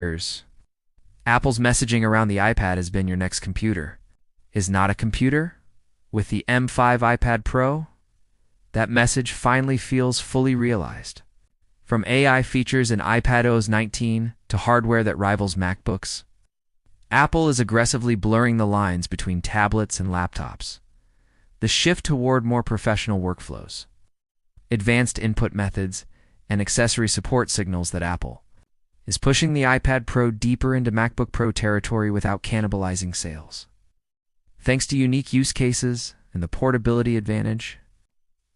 years. Apple's messaging around the iPad has been your next computer is not a computer. With the M5 iPad Pro, that message finally feels fully realized. From AI features in iPadOS 19 to hardware that rivals MacBooks, Apple is aggressively blurring the lines between tablets and laptops. The shift toward more professional workflows, advanced input methods, and accessory support signals that Apple is pushing the iPad Pro deeper into MacBook Pro territory without cannibalizing sales. Thanks to unique use cases and the portability advantage,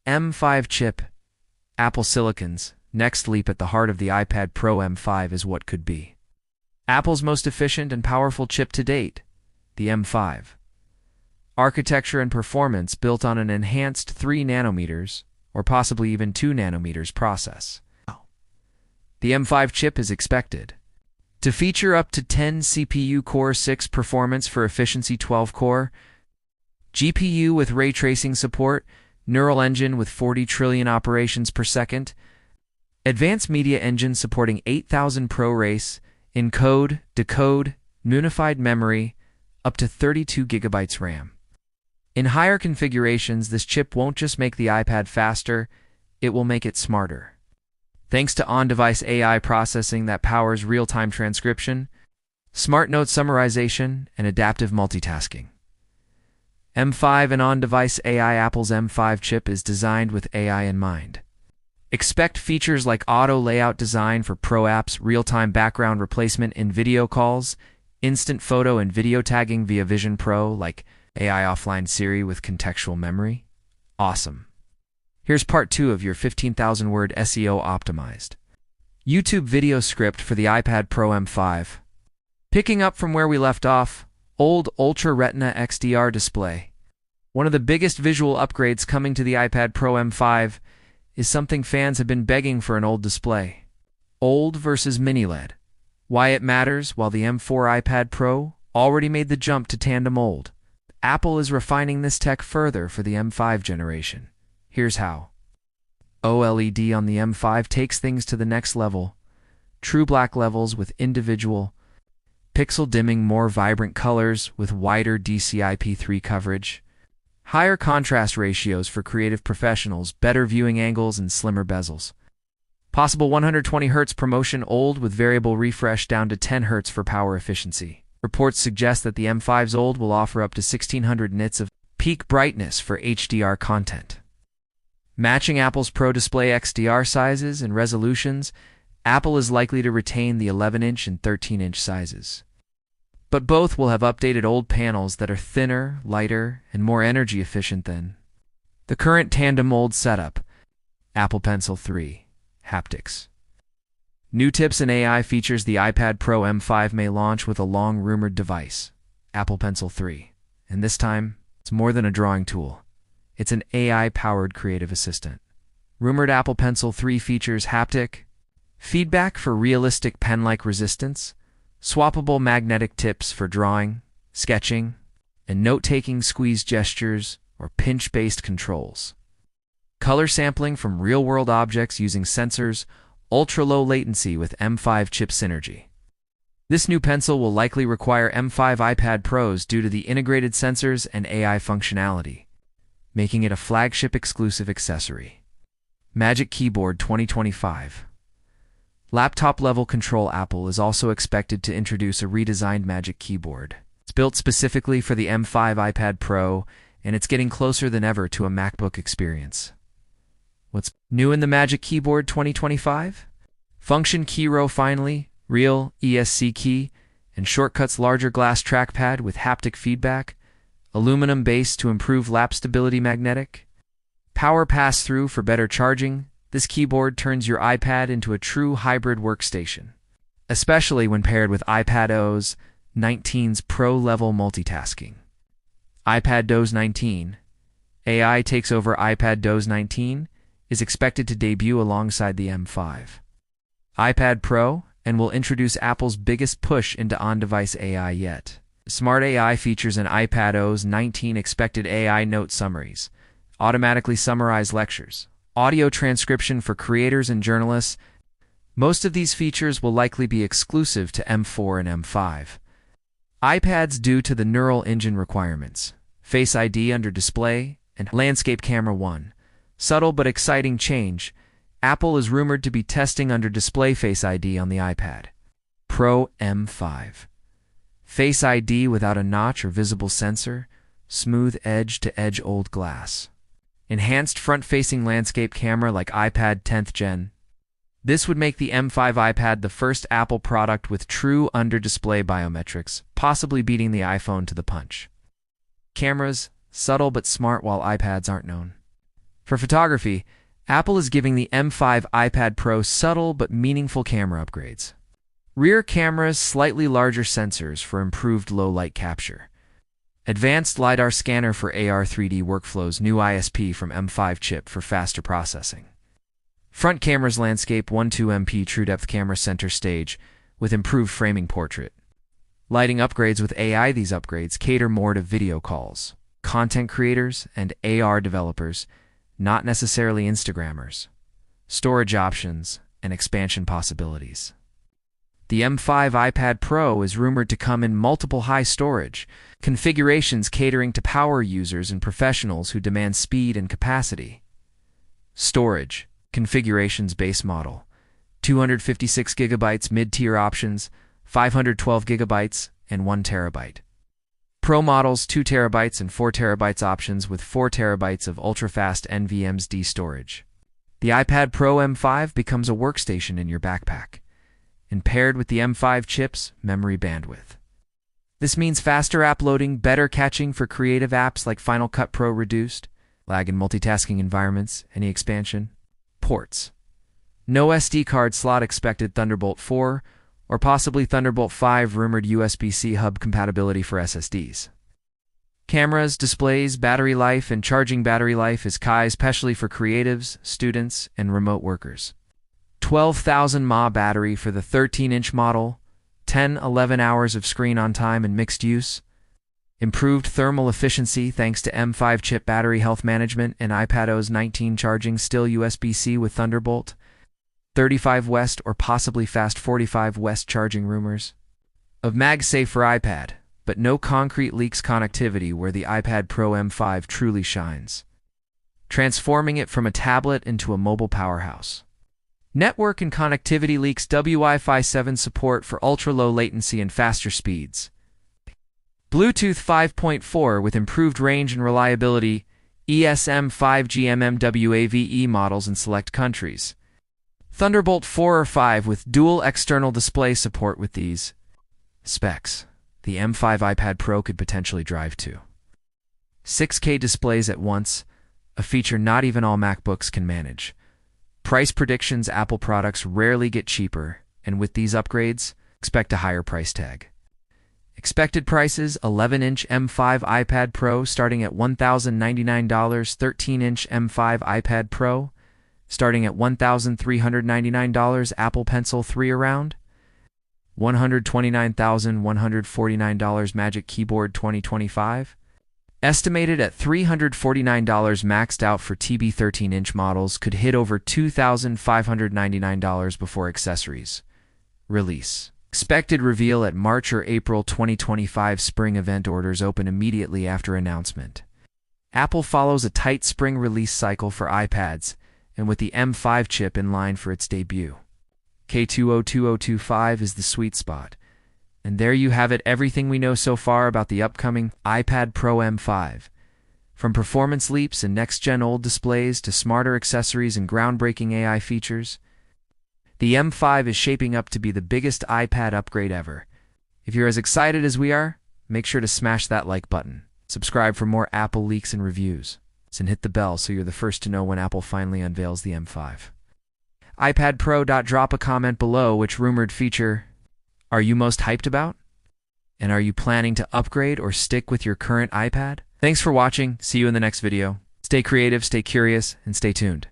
M5 chip, Apple Silicon's next leap at the heart of the iPad Pro M5 is what could be Apple's most efficient and powerful chip to date, the M5. Architecture and performance built on an enhanced 3 nanometers, or possibly even 2 nanometers process. The M5 chip is expected to feature up to 10 CPU Core 6 performance for efficiency 12 core, GPU with ray tracing support, neural engine with 40 trillion operations per second, advanced media engine supporting 8000 ProRes, encode, decode, unified memory, up to 32 gigabytes RAM. In higher configurations, this chip won't just make the iPad faster, it will make it smarter. Thanks to on-device AI processing that powers real-time transcription, smart note summarization, and adaptive multitasking. M5 and on-device AI. Apple's M5 chip is designed with AI in mind. Expect features like auto layout design for pro apps, real-time background replacement in video calls, instant photo and video tagging via Vision Pro like AI offline Siri with contextual memory. Awesome. Here's part 2 of your 15,000-word SEO optimized YouTube video script for the iPad Pro M5. Picking up from where we left off, OLED Ultra Retina XDR display. One of the biggest visual upgrades coming to the iPad Pro M5 is something fans have been begging for: an OLED display. OLED versus mini LED. Why it matters? While the M4 iPad Pro already made the jump to tandem OLED, Apple is refining this tech further for the M5 generation. Here's how. OLED on the M5 takes things to the next level. True black levels with individual pixel dimming, more vibrant colors with wider DCI-P3 coverage, higher contrast ratios for creative professionals, better viewing angles, and slimmer bezels. Possible 120 Hz promotion. OLED with variable refresh down to 10 Hz for power efficiency. Reports suggest that the M5's OLED will offer up to 1600 nits of peak brightness for HDR content. Matching Apple's Pro Display XDR sizes and resolutions, Apple is likely to retain the 11-inch and 13-inch sizes. But both will have updated OLED panels that are thinner, lighter, and more energy efficient than the current tandem OLED setup. Apple Pencil 3 haptics. New tips and AI features. The iPad Pro M5 may launch with a long-rumored device, Apple Pencil 3. And this time, it's more than a drawing tool. It's an AI-powered creative assistant. Rumored Apple Pencil 3 features haptic feedback for realistic pen-like resistance, swappable magnetic tips for drawing, sketching, and note-taking, squeeze gestures, or pinch-based controls. Color sampling from real-world objects using sensors, ultra-low latency with M5 chip synergy. This new pencil will likely require M5 iPad Pros due to the integrated sensors and AI functionality, making it a flagship exclusive accessory. Magic Keyboard 2025. Laptop-level control. Apple is also expected to introduce a redesigned Magic Keyboard. It's built specifically for the M5 iPad Pro, and it's getting closer than ever to a MacBook experience. What's new in the Magic Keyboard 2025? Function key row finally, real ESC key, and shortcuts. Larger glass trackpad with haptic feedback, aluminum base to improve lap stability, magnetic power pass-through for better charging. This keyboard turns your iPad into a true hybrid workstation, especially when paired with iPadOS 19's pro-level multitasking. iPadOS 19. AI takes over. iPadOS 19 is expected to debut alongside the M5 iPad Pro and will introduce Apple's biggest push into on-device AI yet. Smart AI features in iPadOS 19. Expected AI note summaries, automatically summarize lectures, audio transcription for creators and journalists, Most of these features will likely be exclusive to M4 and M5 iPads due to the neural engine requirements. Face ID under display and landscape camera 1. Subtle but exciting change. Apple is rumored to be testing under display Face ID on the iPad Pro M5. Face ID without a notch or visible sensor. Smooth edge-to-edge OLED glass. Enhanced front-facing landscape camera like iPad 10th Gen. This would make the M5 iPad the first Apple product with true under-display biometrics, possibly beating the iPhone to the punch. Cameras, subtle but smart while iPads aren't known. For photography, Apple is giving the M5 iPad Pro subtle but meaningful camera upgrades. Rear cameras, slightly larger sensors for improved low-light capture. Advanced LiDAR scanner for AR 3D workflows, new ISP from M5 chip for faster processing. Front camera's landscape 12MP true depth camera center stage with improved framing portrait. Lighting upgrades with AI. These upgrades cater more to video calls, content creators, and AR developers, not necessarily Instagrammers. Storage options and expansion possibilities. The M5 iPad Pro is rumored to come in multiple high storage configurations catering to power users and professionals who demand speed and capacity. Storage configurations: base model 256 GB, mid-tier options 512 GB and 1 TB. Pro models 2 TB and 4 TB options with 4 TB of ultra-fast NVMe storage. The iPad Pro M5 becomes a workstation in your backpack, and paired with the M5 chip's memory bandwidth. This means faster app loading, better caching for creative apps like Final Cut Pro, reduced lag in multitasking environments. Any expansion ports. No SD card slot expected. Thunderbolt 4 or possibly Thunderbolt 5. Rumored USB-C hub compatibility for SSDs. Cameras, displays, battery life, and charging. Battery life is high, especially for creatives, students, and remote workers. 12,000 mAh battery for the 13-inch model, 10-11 hours of screen on time and mixed use. Improved thermal efficiency thanks to M5 chip. Battery health management and iPadOS 19 charging. Still USB-C with Thunderbolt 35 West or possibly fast 45 West charging. Rumors of MagSafe for iPad, but no concrete leaks. Connectivity where the iPad Pro M5 truly shines, transforming it from a tablet into a mobile powerhouse. Network and connectivity leaks. Wi-Fi 7 support for ultra-low latency and faster speeds. Bluetooth 5.4 with improved range and reliability. ESM 5G mmWave models in select countries. Thunderbolt 4 or 5 with dual external display support. With these specs, the M5 iPad Pro could potentially drive to 6K displays at once, a feature not even all MacBooks can manage. Price predictions: Apple products rarely get cheaper, and with these upgrades, expect a higher price tag. Expected prices: 11-inch M5 iPad Pro starting at $1,099, 13-inch M5 iPad Pro starting at $1,399, Apple Pencil 3 around $129,149, Magic Keyboard 2025 estimated at $349, maxed out for TB 13-inch models, could hit over $2,599 before accessories. Release expected reveal at March or April 2025. Spring event orders open immediately after announcement. Apple follows a tight spring release cycle for iPads, and with the M5 chip in line for its debut. K202025 is the sweet spot. And there you have it, everything we know so far about the upcoming iPad Pro M5. From performance leaps and next-gen OLED displays to smarter accessories and groundbreaking AI features, the M5 is shaping up to be the biggest iPad upgrade ever. If you're as excited as we are, make sure to smash that like button. Subscribe for more Apple leaks and reviews, and hit the bell so you're the first to know when Apple finally unveils the M5. iPad Pro. Drop a comment below which rumored feature are you most hyped about? And are you planning to upgrade or stick with your current iPad? Thanks for watching. See you in the next video. Stay creative, stay curious, and stay tuned.